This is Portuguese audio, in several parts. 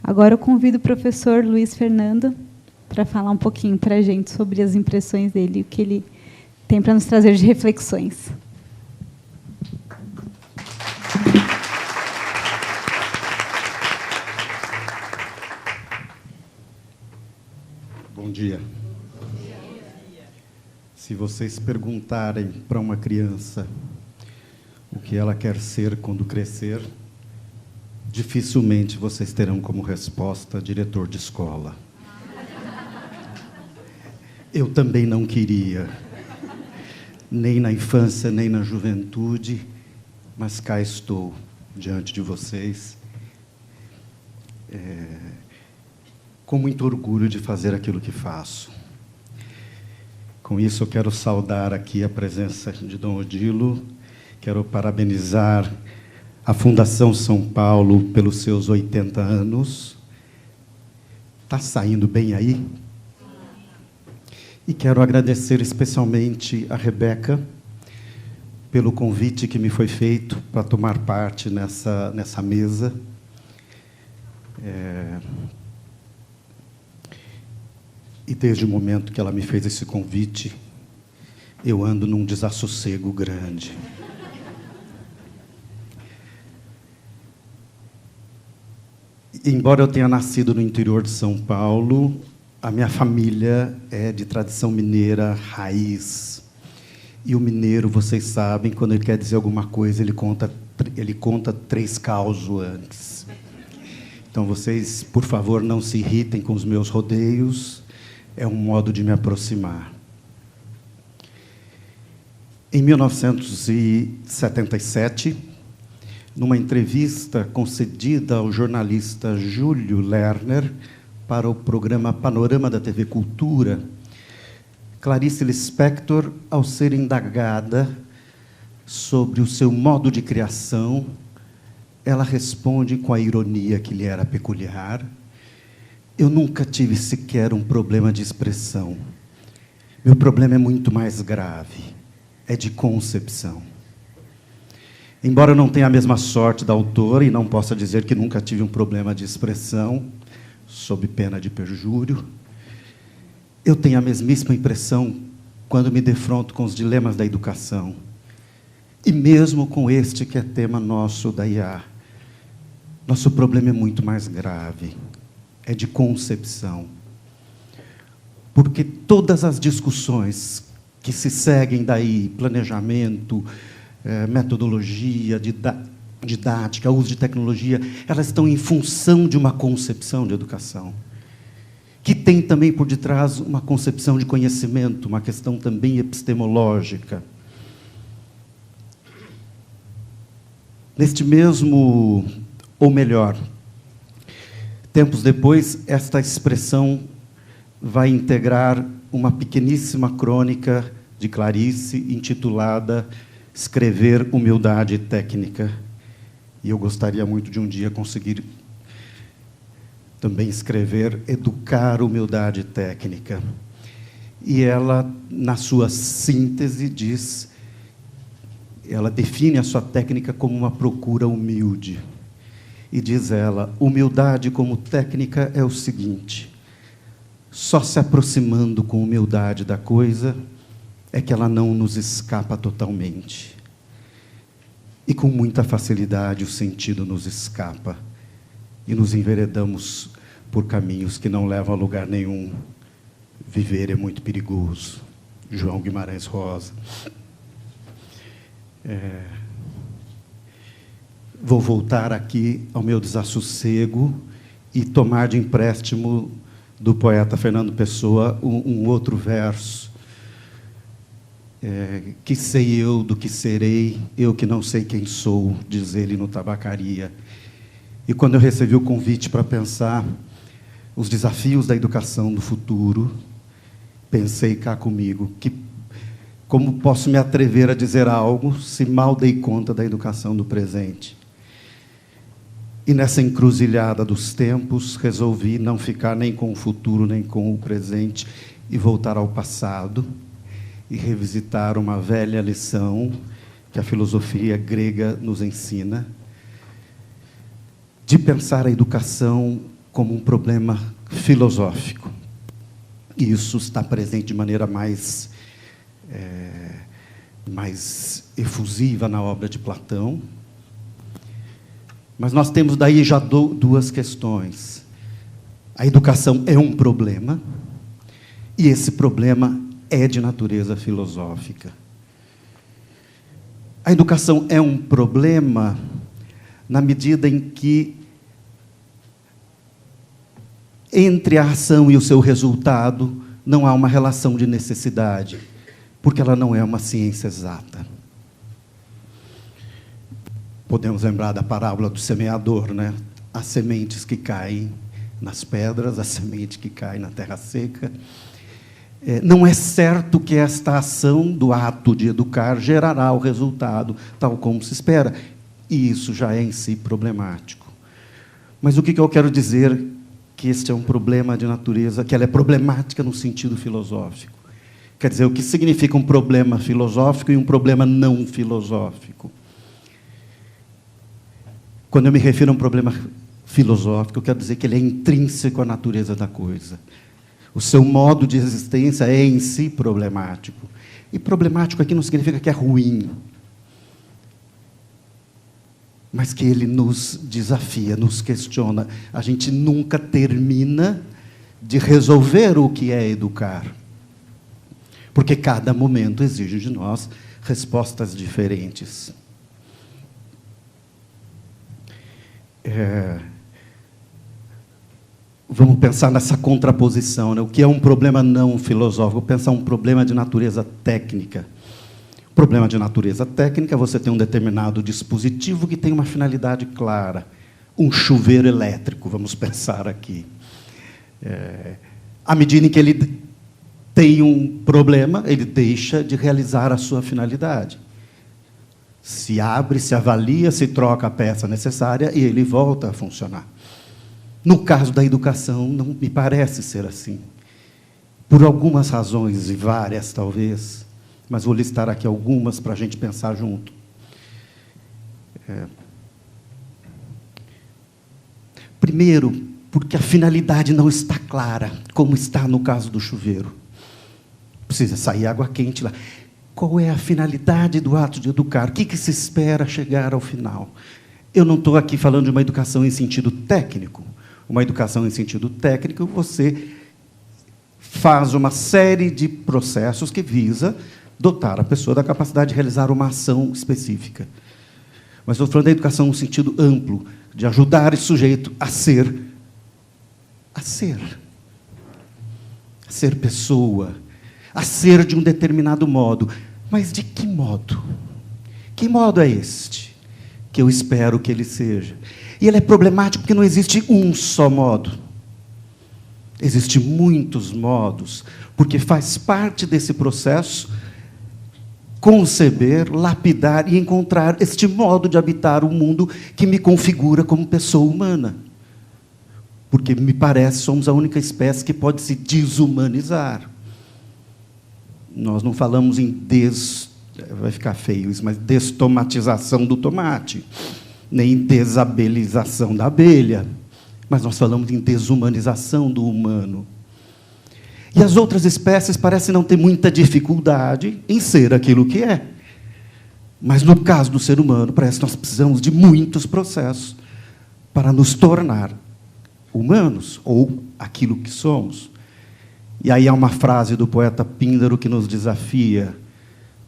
Agora eu convido o professor Luiz Fernando para falar um pouquinho para a gente sobre as impressões dele, o que ele tem para nos trazer de reflexões. Bom dia. Se vocês perguntarem para uma criança o que ela quer ser quando crescer, dificilmente vocês terão como resposta diretor de escola. Eu também não queria, nem na infância, nem na juventude, mas cá estou, diante de vocês, com muito orgulho de fazer aquilo que faço. Com isso, eu quero saudar aqui a presença de Dom Odilo, quero parabenizar a Fundação São Paulo pelos seus 80 anos. Está saindo bem aí? E quero agradecer especialmente a Rebeca pelo convite que me foi feito para tomar parte nessa mesa. E desde o momento que ela me fez esse convite, eu ando num desassossego grande. Embora eu tenha nascido no interior de São Paulo, a minha família é de tradição mineira raiz. E o mineiro, vocês sabem, quando ele quer dizer alguma coisa, ele conta 3 causos antes. Então, vocês, por favor, não se irritem com os meus rodeios. É um modo de me aproximar. Em 1977, numa entrevista concedida ao jornalista Júlio Lerner para o programa Panorama da TV Cultura, Clarice Lispector, ao ser indagada sobre o seu modo de criação, ela responde com a ironia que lhe era peculiar: eu nunca tive sequer um problema de expressão. Meu problema é muito mais grave. É de concepção. Embora eu não tenha a mesma sorte da autora e não possa dizer que nunca tive um problema de expressão, sob pena de perjúrio, eu tenho a mesmíssima impressão quando me defronto com os dilemas da educação. E mesmo com este que é tema nosso da IA, nosso problema é muito mais grave. É de concepção. Porque todas as discussões que se seguem daí, planejamento, metodologia, didática, uso de tecnologia, elas estão em função de uma concepção de educação, que tem também por detrás uma concepção de conhecimento, uma questão também epistemológica. Neste mesmo, ou melhor, tempos depois, esta expressão vai integrar uma pequeníssima crônica de Clarice, intitulada Escrever Humildade Técnica. E eu gostaria muito de um dia conseguir também escrever Educar Humildade Técnica. E ela, na sua síntese, ela define a sua técnica como uma procura humilde. E diz ela: humildade como técnica é o seguinte: só se aproximando com humildade da coisa é que ela não nos escapa totalmente. E com muita facilidade o sentido nos escapa e nos enveredamos por caminhos que não levam a lugar nenhum. Viver é muito perigoso. João Guimarães Rosa. Vou voltar aqui ao meu desassossego e tomar de empréstimo do poeta Fernando Pessoa um outro verso. Que sei eu do que serei, eu que não sei quem sou, diz ele no Tabacaria. E quando eu recebi o convite para pensar os desafios da educação do futuro, pensei cá comigo, como posso me atrever a dizer algo se mal dei conta da educação do presente? E nessa encruzilhada dos tempos, resolvi não ficar nem com o futuro, nem com o presente, e voltar ao passado, e revisitar uma velha lição que a filosofia grega nos ensina, de pensar a educação como um problema filosófico. E isso está presente de maneira mais efusiva na obra de Platão. Mas nós temos daí já duas questões. A educação é um problema, e esse problema é de natureza filosófica. A educação é um problema na medida em que, entre a ação e o seu resultado, não há uma relação de necessidade, porque ela não é uma ciência exata. Podemos lembrar da parábola do semeador, né? As sementes que caem nas pedras, a semente que cai na terra seca. Não é certo que esta ação do ato de educar gerará o resultado tal como se espera. E isso já é em si problemático. Mas o que eu quero dizer que este é um problema de natureza, que ela é problemática no sentido filosófico? Quer dizer, o que significa um problema filosófico e um problema não filosófico? Quando eu me refiro a um problema filosófico, eu quero dizer que ele é intrínseco à natureza da coisa. O seu modo de existência é em si problemático. E problemático aqui não significa que é ruim, mas que ele nos desafia, nos questiona. A gente nunca termina de resolver o que é educar, porque cada momento exige de nós respostas diferentes. Vamos pensar nessa contraposição, né? O que é um problema não filosófico? Pensar um problema de natureza técnica. O problema de natureza técnica, você tem um determinado dispositivo que tem uma finalidade clara. Um chuveiro elétrico, vamos pensar aqui. À medida em que ele tem um problema, ele deixa de realizar a sua finalidade. Se abre, se avalia, se troca a peça necessária e ele volta a funcionar. No caso da educação, não me parece ser assim. Por algumas razões, e várias talvez, mas vou listar aqui algumas para a gente pensar junto. Primeiro, porque a finalidade não está clara, como está no caso do chuveiro. Precisa sair água quente lá. Qual é a finalidade do ato de educar? O que se espera chegar ao final? Eu não estou aqui falando de uma educação em sentido técnico. Uma educação em sentido técnico, você faz uma série de processos que visa dotar a pessoa da capacidade de realizar uma ação específica. Mas estou falando da educação no sentido amplo, de ajudar esse sujeito a ser pessoa, a ser de um determinado modo. Mas de que modo? Que modo é este que eu espero que ele seja? E ele é problemático porque não existe um só modo. Existem muitos modos, porque faz parte desse processo conceber, lapidar e encontrar este modo de habitar o mundo que me configura como pessoa humana. Porque, me parece, somos a única espécie que pode se desumanizar. Nós não falamos em vai ficar feio isso, mas destomatização do tomate, nem desabelização da abelha, mas nós falamos em desumanização do humano. E as outras espécies parecem não ter muita dificuldade em ser aquilo que é. Mas, no caso do ser humano, parece que nós precisamos de muitos processos para nos tornar humanos, ou aquilo que somos. E aí há uma frase do poeta Píndaro que nos desafia: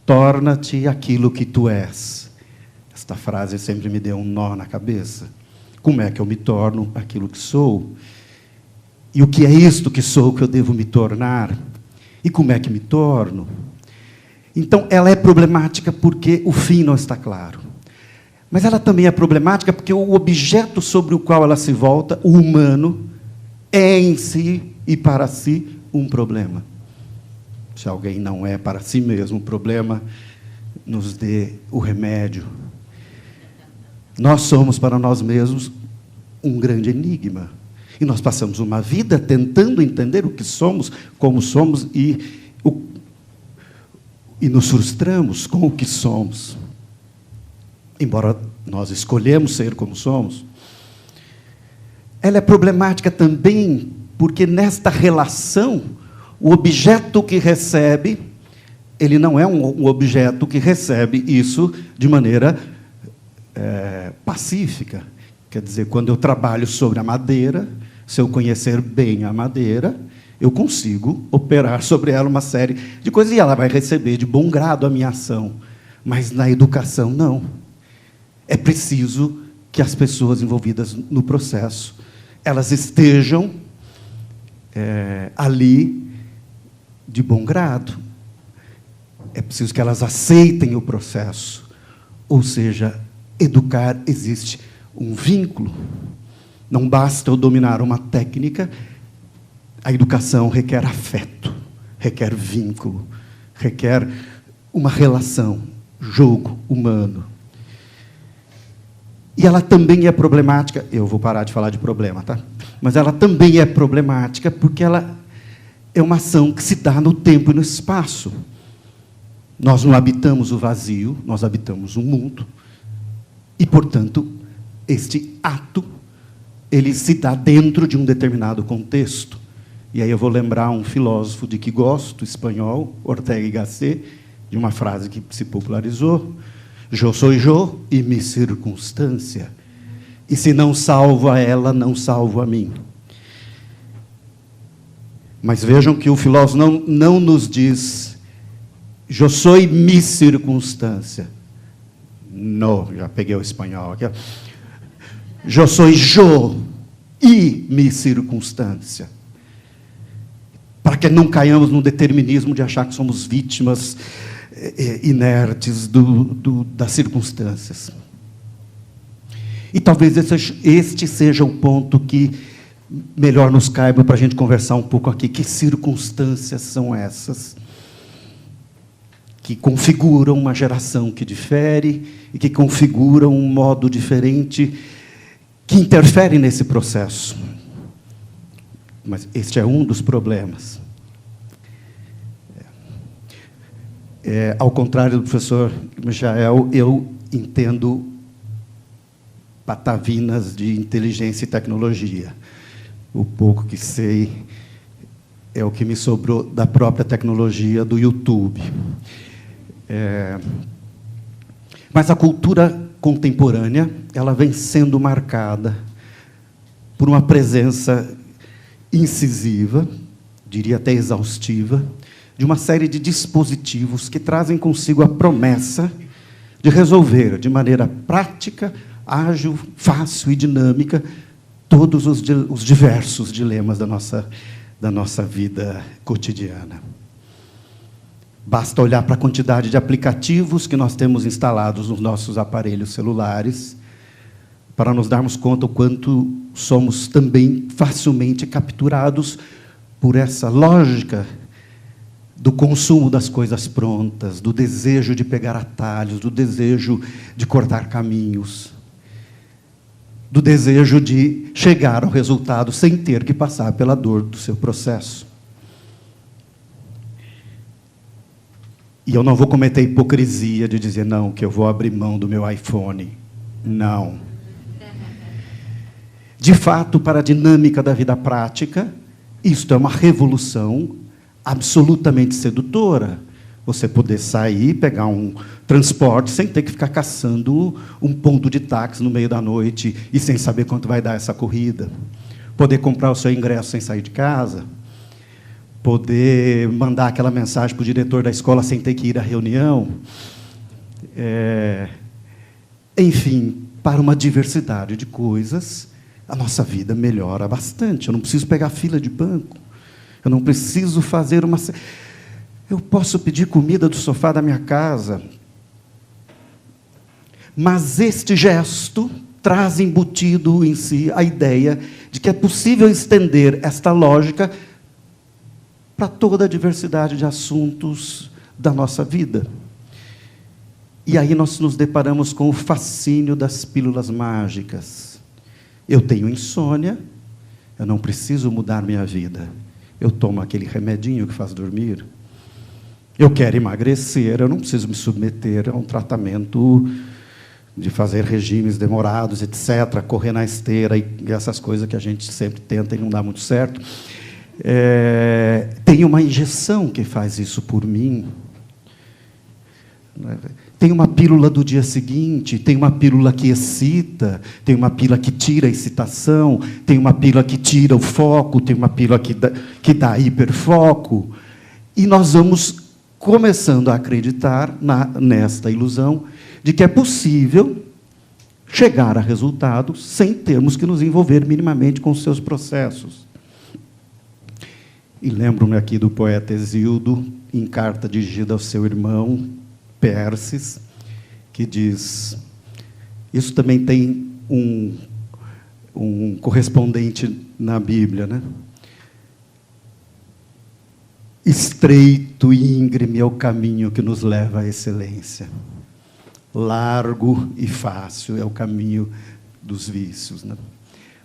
torna-te aquilo que tu és. Esta frase sempre me deu um nó na cabeça. Como é que eu me torno aquilo que sou? E o que é isto que sou que eu devo me tornar? E como é que me torno? Então, ela é problemática porque o fim não está claro. Mas ela também é problemática porque o objeto sobre o qual ela se volta, o humano, é em si e para si um problema. Se alguém não é para si mesmo um problema, nos dê o remédio. Nós somos para nós mesmos um grande enigma. E nós passamos uma vida tentando entender o que somos, como somos, e nos frustramos com o que somos. Embora nós escolhemos ser como somos. ela é problemática também porque, nesta relação, o objeto que recebe, ele não é um objeto que recebe isso de maneira pacífica. Quer dizer, quando eu trabalho sobre a madeira, se eu conhecer bem a madeira, eu consigo operar sobre ela uma série de coisas, e ela vai receber de bom grado a minha ação. Mas, na educação, não. É preciso que as pessoas envolvidas no processo, elas estejam ali de bom grado. É preciso que elas aceitem o processo. Ou seja, educar, existe um vínculo. Não basta eu dominar uma técnica, a educação requer afeto, requer vínculo, requer uma relação, jogo humano. E ela também é problemática, eu vou parar de falar de problema, tá? Mas ela também é problemática porque ela é uma ação que se dá no tempo e no espaço. Nós não habitamos o vazio, nós habitamos um mundo. E, portanto, este ato, ele se dá dentro de um determinado contexto. E aí eu vou lembrar um filósofo de que gosto, espanhol, Ortega y Gasset, de uma frase que se popularizou: "Eu sou eu e minha circunstância. E se não salvo a ela, não salvo a mim." Mas vejam que o filósofo não nos diz "eu sou mi circunstância". Não, já peguei o espanhol aqui. "Eu sou eu e mi circunstância." Para que não caiamos no determinismo de achar que somos vítimas inertes das circunstâncias. E talvez este seja o ponto que melhor nos caiba para a gente conversar um pouco aqui. Que circunstâncias são essas que configuram uma geração que difere e que configuram um modo diferente que interfere nesse processo? Mas este é um dos problemas. Ao contrário do professor Michael, eu entendo patavinas de inteligência e tecnologia. O pouco que sei é o que me sobrou da própria tecnologia do YouTube. Mas a cultura contemporânea, ela vem sendo marcada por uma presença incisiva, diria até exaustiva, de uma série de dispositivos que trazem consigo a promessa de resolver de maneira prática, ágil, fácil e dinâmica todos os diversos dilemas da nossa vida cotidiana. Basta olhar para a quantidade de aplicativos que nós temos instalados nos nossos aparelhos celulares para nos darmos conta o quanto somos também facilmente capturados por essa lógica do consumo das coisas prontas, do desejo de pegar atalhos, do desejo de cortar caminhos, do desejo de chegar ao resultado sem ter que passar pela dor do seu processo. E eu não vou cometer a hipocrisia de dizer, não, que eu vou abrir mão do meu iPhone. Não. De fato, para a dinâmica da vida prática, isto é uma revolução absolutamente sedutora. Você poder sair, pegar um transporte, sem ter que ficar caçando um ponto de táxi no meio da noite e sem saber quanto vai dar essa corrida. Poder comprar o seu ingresso sem sair de casa. Poder mandar aquela mensagem para o diretor da escola sem ter que ir à reunião. Enfim, para uma diversidade de coisas, a nossa vida melhora bastante. Eu não preciso pegar fila de banco. Eu não preciso fazer uma... Eu posso pedir comida do sofá da minha casa. Mas este gesto traz embutido em si a ideia de que é possível estender esta lógica para toda a diversidade de assuntos da nossa vida. E aí nós nos deparamos com o fascínio das pílulas mágicas. Eu tenho insônia, eu não preciso mudar minha vida. Eu tomo aquele remedinho que faz dormir. Eu quero emagrecer, eu não preciso me submeter a um tratamento de fazer regimes demorados, etc., correr na esteira e essas coisas que a gente sempre tenta e não dá muito certo. Tem uma injeção que faz isso por mim. Tem uma pílula do dia seguinte, tem uma pílula que excita, tem uma pílula que tira a excitação, tem uma pílula que tira o foco, tem uma pílula que dá hiperfoco. E nós vamos começando a acreditar nesta ilusão de que é possível chegar a resultados sem termos que nos envolver minimamente com os seus processos. E lembro-me aqui do poeta Hesíodo, em carta dirigida ao seu irmão, Perses, que diz... Isso também tem um correspondente na Bíblia, né? Estreito e íngreme é o caminho que nos leva à excelência. Largo e fácil é o caminho dos vícios, né?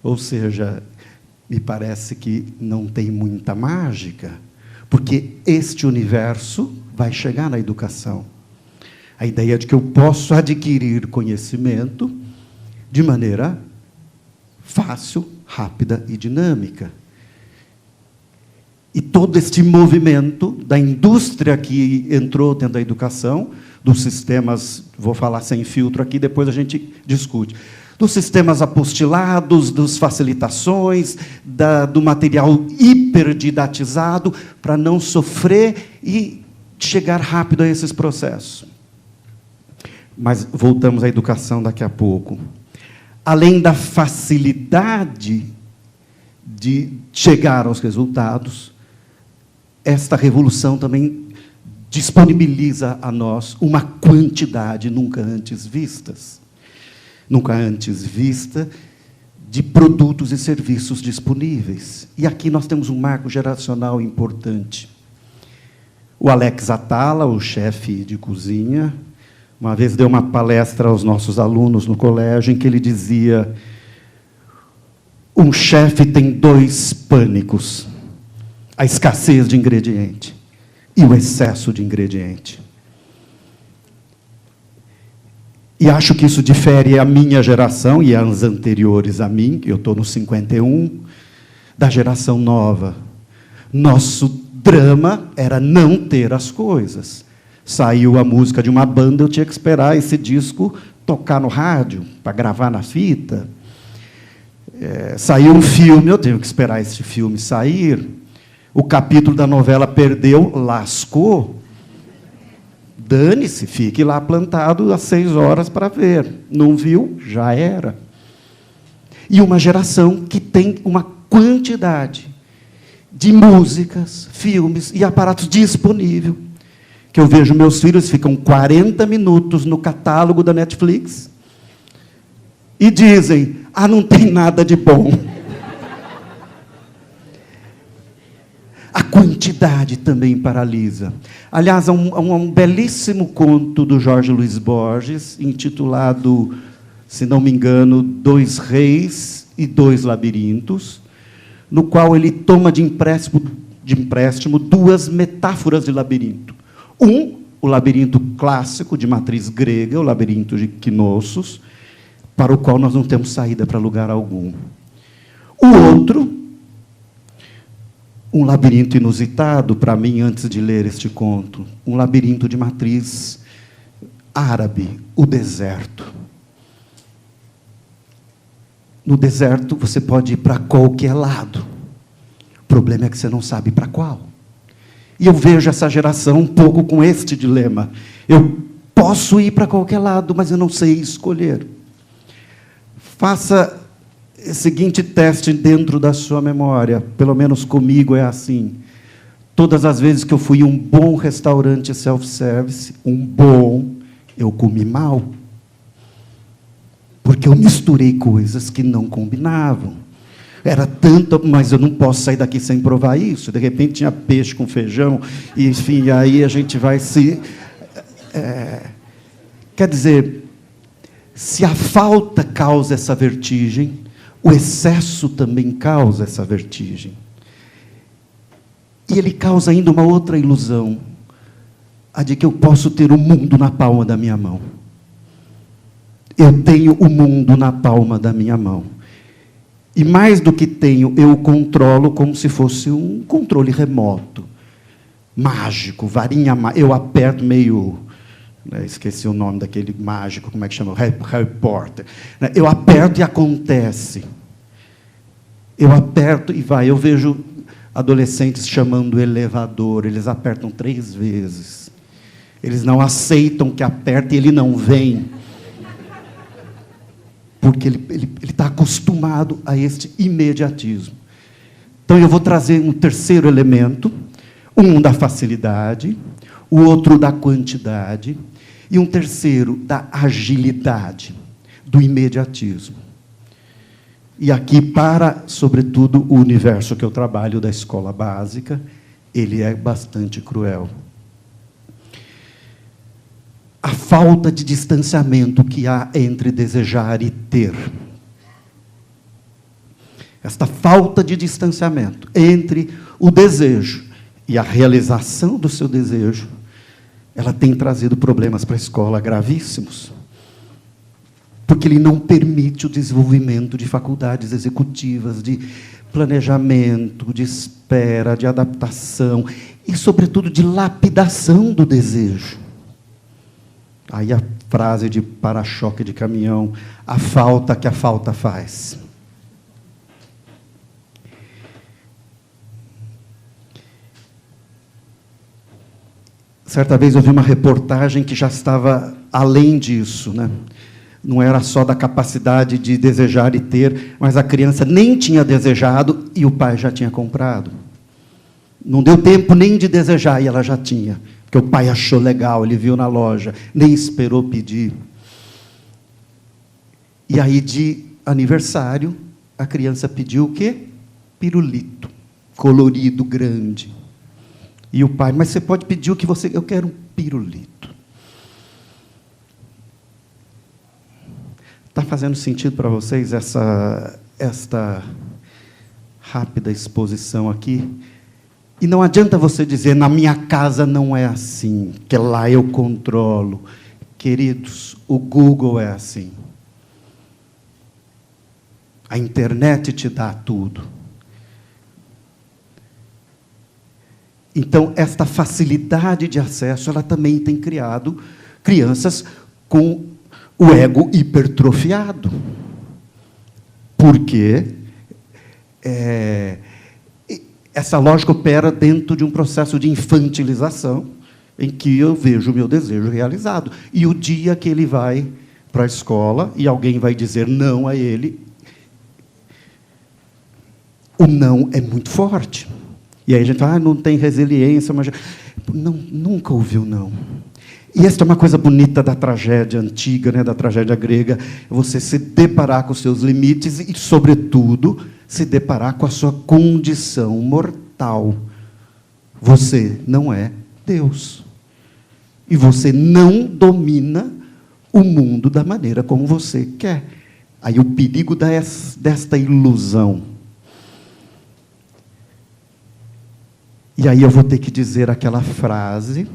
Ou seja, me parece que não tem muita mágica, porque este universo vai chegar na educação. A ideia de que eu posso adquirir conhecimento de maneira fácil, rápida e dinâmica. E todo este movimento da indústria que entrou dentro da educação, dos sistemas, vou falar sem filtro aqui, depois a gente discute, dos sistemas apostilados, das facilitações, do material hiperdidatizado, para não sofrer e chegar rápido a esses processos. Mas voltamos à educação daqui a pouco. Além da facilidade de chegar aos resultados, esta revolução também disponibiliza a nós uma quantidade nunca antes vista de produtos e serviços disponíveis. E aqui nós temos um marco geracional importante. O Alex Atala, o chefe de cozinha, uma vez deu uma palestra aos nossos alunos no colégio, em que ele dizia: um chefe tem 2 pânicos: a escassez de ingrediente e o excesso de ingrediente. E acho que isso difere a minha geração e as anteriores a mim, eu estou no 51, da geração nova. Nosso drama era não ter as coisas. Saiu a música de uma banda, eu tinha que esperar esse disco tocar no rádio, para gravar na fita. Saiu um filme, eu tenho que esperar esse filme sair. O capítulo da novela perdeu, lascou. Dane-se, fique lá plantado às 6 horas para ver. Não viu? Já era. E uma geração que tem uma quantidade de músicas, filmes e aparatos disponível. Que eu vejo meus filhos ficam 40 minutos no catálogo da Netflix e dizem: ah, não tem nada de bom. A quantidade também paralisa. Aliás, há um belíssimo conto do Jorge Luiz Borges, intitulado, se não me engano, 2 Reis e 2 Labirintos, no qual ele toma de empréstimo 2 metáforas de labirinto. O labirinto clássico, de matriz grega, o labirinto de Knossos, para o qual nós não temos saída para lugar algum. O outro, um labirinto inusitado para mim, antes de ler este conto, um labirinto de matriz árabe, o deserto. No deserto, você pode ir para qualquer lado. O problema é que você não sabe para qual. E eu vejo essa geração um pouco com este dilema. Eu posso ir para qualquer lado, mas eu não sei escolher. Faça o seguinte teste dentro da sua memória. Pelo menos comigo é assim. Todas as vezes que eu fui em um bom restaurante self-service, eu comi mal. Porque eu misturei coisas que não combinavam. Era tanto, mas eu não posso sair daqui sem provar isso. De repente tinha peixe com feijão, e, enfim, aí a gente vai se... Quer dizer, se a falta causa essa vertigem, o excesso também causa essa vertigem. E ele causa ainda uma outra ilusão, a de que eu posso ter o mundo na palma da minha mão. Eu tenho o mundo na palma da minha mão. E mais do que tenho, eu o controlo como se fosse um controle remoto, mágico, varinha mágica. Eu aperto meio... esqueci o nome daquele mágico, como é que chama? Harry Potter. Eu aperto e acontece. Eu aperto e vai. Eu vejo adolescentes chamando o elevador, eles apertam 3 vezes. Eles não aceitam que aperte e ele não vem. Porque ele está acostumado a este imediatismo. Então, eu vou trazer um terceiro elemento, um da facilidade, o outro da quantidade, e um terceiro da agilidade, do imediatismo. E aqui, para, sobretudo, o universo que eu trabalho da escola básica, ele é bastante cruel. A falta de distanciamento que há entre desejar e ter. Esta falta de distanciamento entre o desejo e a realização do seu desejo, ela tem trazido problemas para a escola gravíssimos. Porque ele não permite o desenvolvimento de faculdades executivas, de planejamento, de espera, de adaptação e, sobretudo, de lapidação do desejo. Aí a frase de para-choque de caminhão, a falta que a falta faz. Certa vez eu vi uma reportagem que já estava além disso, né? Não era só da capacidade de desejar e ter, mas a criança nem tinha desejado e o pai já tinha comprado. Não deu tempo nem de desejar e ela já tinha. Porque o pai achou legal, ele viu na loja, nem esperou pedir. E aí, de aniversário, a criança pediu o quê? Pirulito, colorido, grande. E o pai, mas você pode pedir o que você... Eu quero um pirulito. Está fazendo sentido para vocês esta rápida exposição aqui? E não adianta você dizer, na minha casa não é assim, que lá eu controlo. Queridos, o Google é assim. A internet te dá tudo. Então, esta facilidade de acesso, ela também tem criado crianças com o ego hipertrofiado. Por quê? Essa lógica opera dentro de um processo de infantilização, em que eu vejo o meu desejo realizado. E o dia que ele vai para a escola e alguém vai dizer não a ele, o não é muito forte. E aí a gente fala, não tem resiliência, mas... Não, nunca ouviu não. E esta é uma coisa bonita da tragédia antiga, né, da tragédia grega, você se deparar com os seus limites e, sobretudo, se deparar com a sua condição mortal. Você não é Deus. E você não domina o mundo da maneira como você quer. Aí o perigo desta ilusão. E aí eu vou ter que dizer aquela frase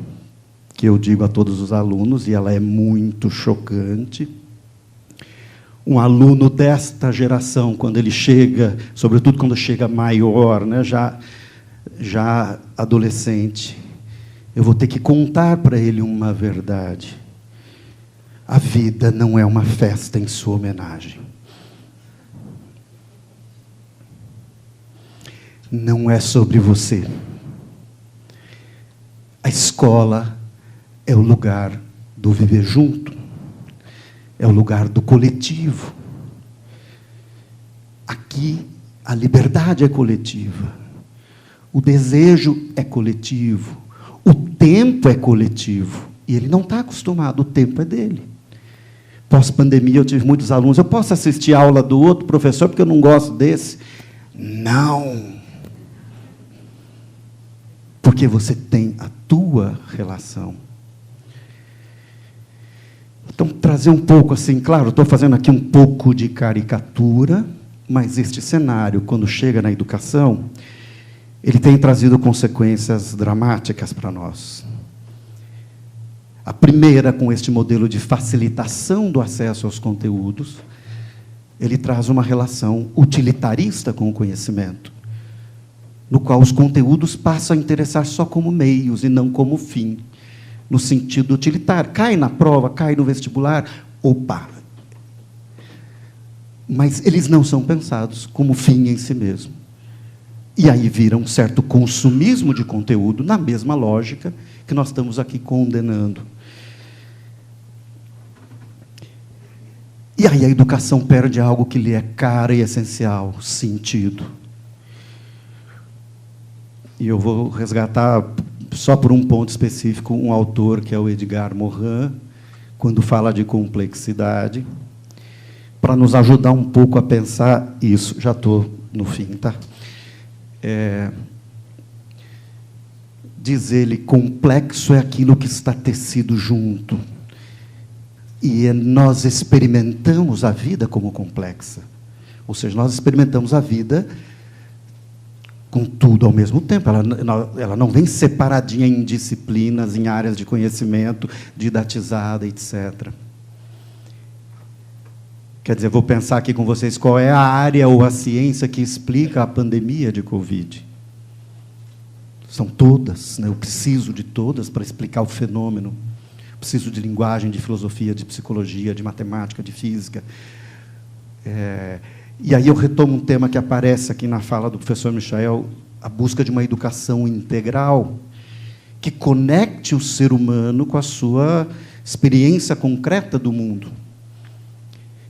que eu digo a todos os alunos, e ela é muito chocante. Um aluno desta geração, quando ele chega, sobretudo quando chega maior, né, já adolescente, eu vou ter que contar para ele uma verdade. A vida não é uma festa em sua homenagem. Não é sobre você. A escola é o lugar do viver junto, é o lugar do coletivo. Aqui, a liberdade é coletiva, o desejo é coletivo, o tempo é coletivo, e ele não está acostumado, o tempo é dele. Pós-pandemia, eu tive muitos alunos, eu posso assistir a aula do outro professor, porque eu não gosto desse? Não! Porque você tem a tua relação. Então, trazer um pouco assim, claro, estou fazendo aqui um pouco de caricatura, mas este cenário, quando chega na educação, ele tem trazido consequências dramáticas para nós. A primeira, com este modelo de facilitação do acesso aos conteúdos, ele traz uma relação utilitarista com o conhecimento, no qual os conteúdos passam a interessar só como meios e não como fim, no sentido utilitário. Cai na prova, cai no vestibular, opa! Mas eles não são pensados como fim em si mesmo. E aí vira um certo consumismo de conteúdo, na mesma lógica que nós estamos aqui condenando. E aí a educação perde algo que lhe é caro e essencial, sentido. E eu vou resgatar, só por um ponto específico, um autor que é o Edgar Morin, quando fala de complexidade, para nos ajudar um pouco a pensar isso. Já estou no fim, tá? Diz ele, complexo é aquilo que está tecido junto. E nós experimentamos a vida como complexa. Ou seja, nós experimentamos a vida com tudo ao mesmo tempo. Ela não vem separadinha em disciplinas, em áreas de conhecimento, didatizada, etc. Quer dizer, vou pensar aqui com vocês qual é a área ou a ciência que explica a pandemia de Covid. São todas, né? Eu preciso de todas para explicar o fenômeno. Preciso de linguagem, de filosofia, de psicologia, de matemática, de física. E aí eu retomo um tema que aparece aqui na fala do professor Michael, a busca de uma educação integral, que conecte o ser humano com a sua experiência concreta do mundo.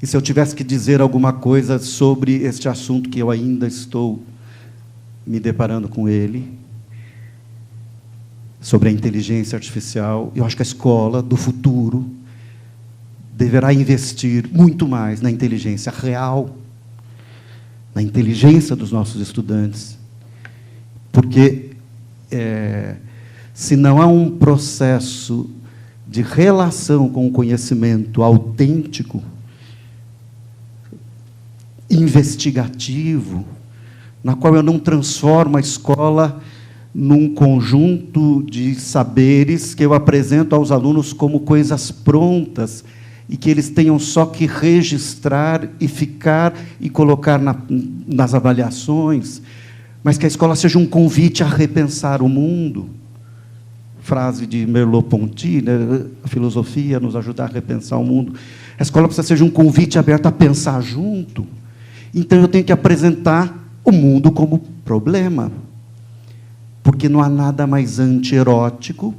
E se eu tivesse que dizer alguma coisa sobre este assunto, que eu ainda estou me deparando com ele, sobre a inteligência artificial, eu acho que a escola do futuro deverá investir muito mais na inteligência real, na inteligência dos nossos estudantes, porque se não há um processo de relação com o conhecimento autêntico, investigativo, na qual eu não transformo a escola num conjunto de saberes que eu apresento aos alunos como coisas prontas e que eles tenham só que registrar e ficar e colocar nas avaliações, mas que a escola seja um convite a repensar o mundo. Frase de Merleau-Ponty, né? A filosofia nos ajuda a repensar o mundo. A escola precisa ser um convite aberto a pensar junto. Então, eu tenho que apresentar o mundo como problema. Porque não há nada mais antierótico,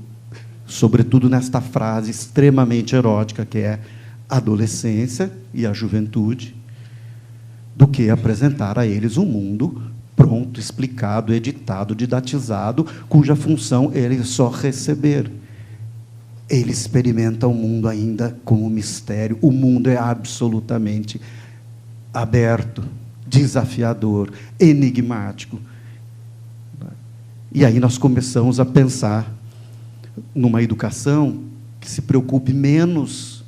sobretudo nesta frase extremamente erótica, que é a adolescência e a juventude, do que apresentar a eles um mundo pronto, explicado, editado, didatizado, cuja função é só receber. Ele experimenta o mundo ainda como mistério. O mundo é absolutamente aberto, desafiador, enigmático. E aí nós começamos a pensar numa educação que se preocupe menos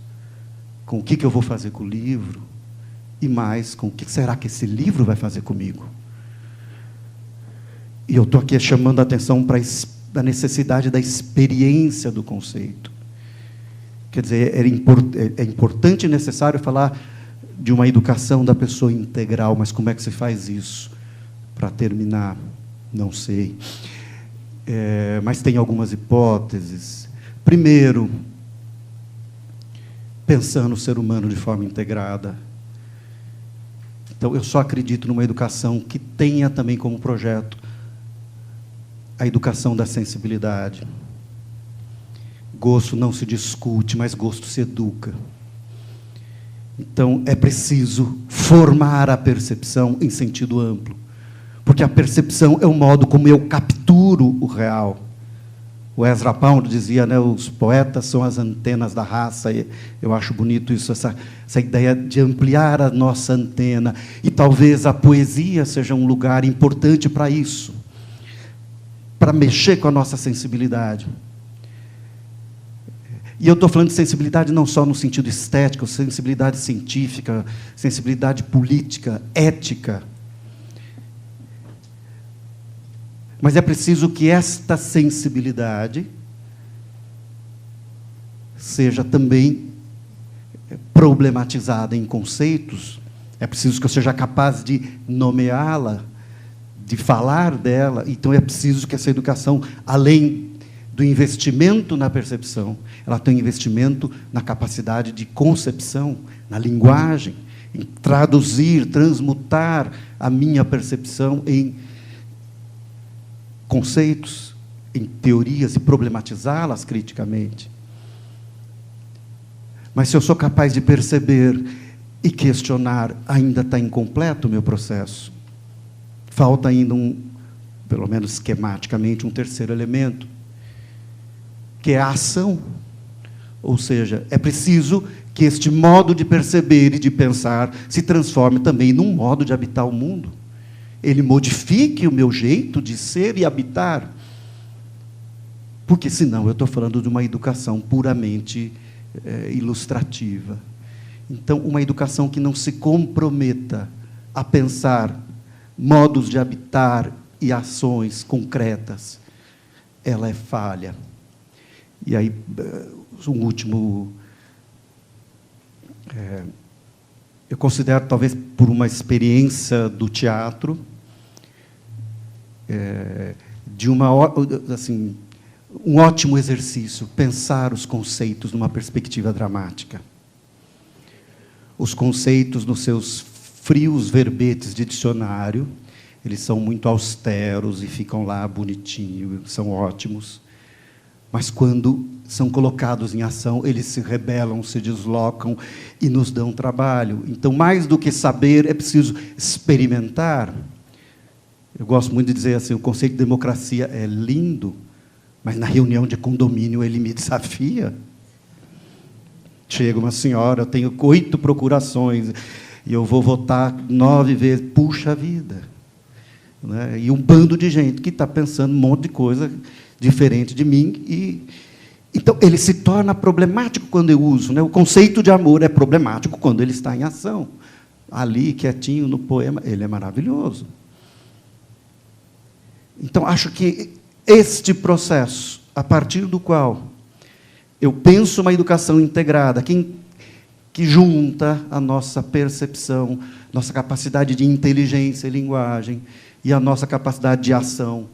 com o que eu vou fazer com o livro e mais com o que será que esse livro vai fazer comigo. E eu estou aqui chamando a atenção para a necessidade da experiência do conceito. Quer dizer, é importante e necessário falar de uma educação da pessoa integral, mas como é que se faz isso? Para terminar, não sei. Mas tem algumas hipóteses. Primeiro, pensando o ser humano de forma integrada. Então, eu só acredito numa educação que tenha também como projeto a educação da sensibilidade. Gosto não se discute, mas gosto se educa. Então, é preciso formar a percepção em sentido amplo, porque a percepção é o modo como eu capturo o real. O Ezra Pound dizia, né, os poetas são as antenas da raça, e eu acho bonito isso, essa ideia de ampliar a nossa antena, e talvez a poesia seja um lugar importante para isso, para mexer com a nossa sensibilidade. E eu estou falando de sensibilidade não só no sentido estético, sensibilidade científica, sensibilidade política, ética. Mas é preciso que esta sensibilidade seja também problematizada em conceitos, é preciso que eu seja capaz de nomeá-la, de falar dela. Então, é preciso que essa educação, além do investimento na percepção, ela tenha um investimento na capacidade de concepção, na linguagem, em traduzir, transmutar a minha percepção em conceitos, em teorias, e problematizá-las criticamente. Mas, se eu sou capaz de perceber e questionar, ainda está incompleto o meu processo. Falta ainda pelo menos esquematicamente, um terceiro elemento, que é a ação. Ou seja, é preciso que este modo de perceber e de pensar se transforme também num modo de habitar o mundo. Ele modifique o meu jeito de ser e habitar. Porque, senão, eu estou falando de uma educação puramente ilustrativa. Então, uma educação que não se comprometa a pensar modos de habitar e ações concretas, ela é falha. E aí, um último... eu considero, talvez por uma experiência do teatro, de assim, um ótimo exercício, pensar os conceitos numa perspectiva dramática. Os conceitos, nos seus frios verbetes de dicionário, eles são muito austeros e ficam lá bonitinhos, são ótimos. Mas, quando são colocados em ação, eles se rebelam, se deslocam e nos dão trabalho. Então, mais do que saber, é preciso experimentar. Eu gosto muito de dizer assim, o conceito de democracia é lindo, mas, na reunião de condomínio, ele me desafia. Chega uma senhora, eu tenho 8 procurações, e eu vou votar 9 vezes. Puxa vida! Né? E um bando de gente que está pensando um monte de coisa diferente de mim. Então, ele se torna problemático quando eu uso. Né? O conceito de amor é problemático quando ele está em ação. Ali, quietinho, no poema, ele é maravilhoso. Então, acho que este processo, a partir do qual eu penso uma educação integrada, que junta a nossa percepção, nossa capacidade de inteligência e linguagem, e a nossa capacidade de ação,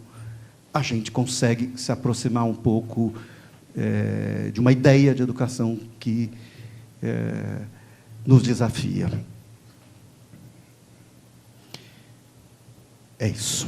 a gente consegue se aproximar um pouco de uma ideia de educação que nos desafia. É isso.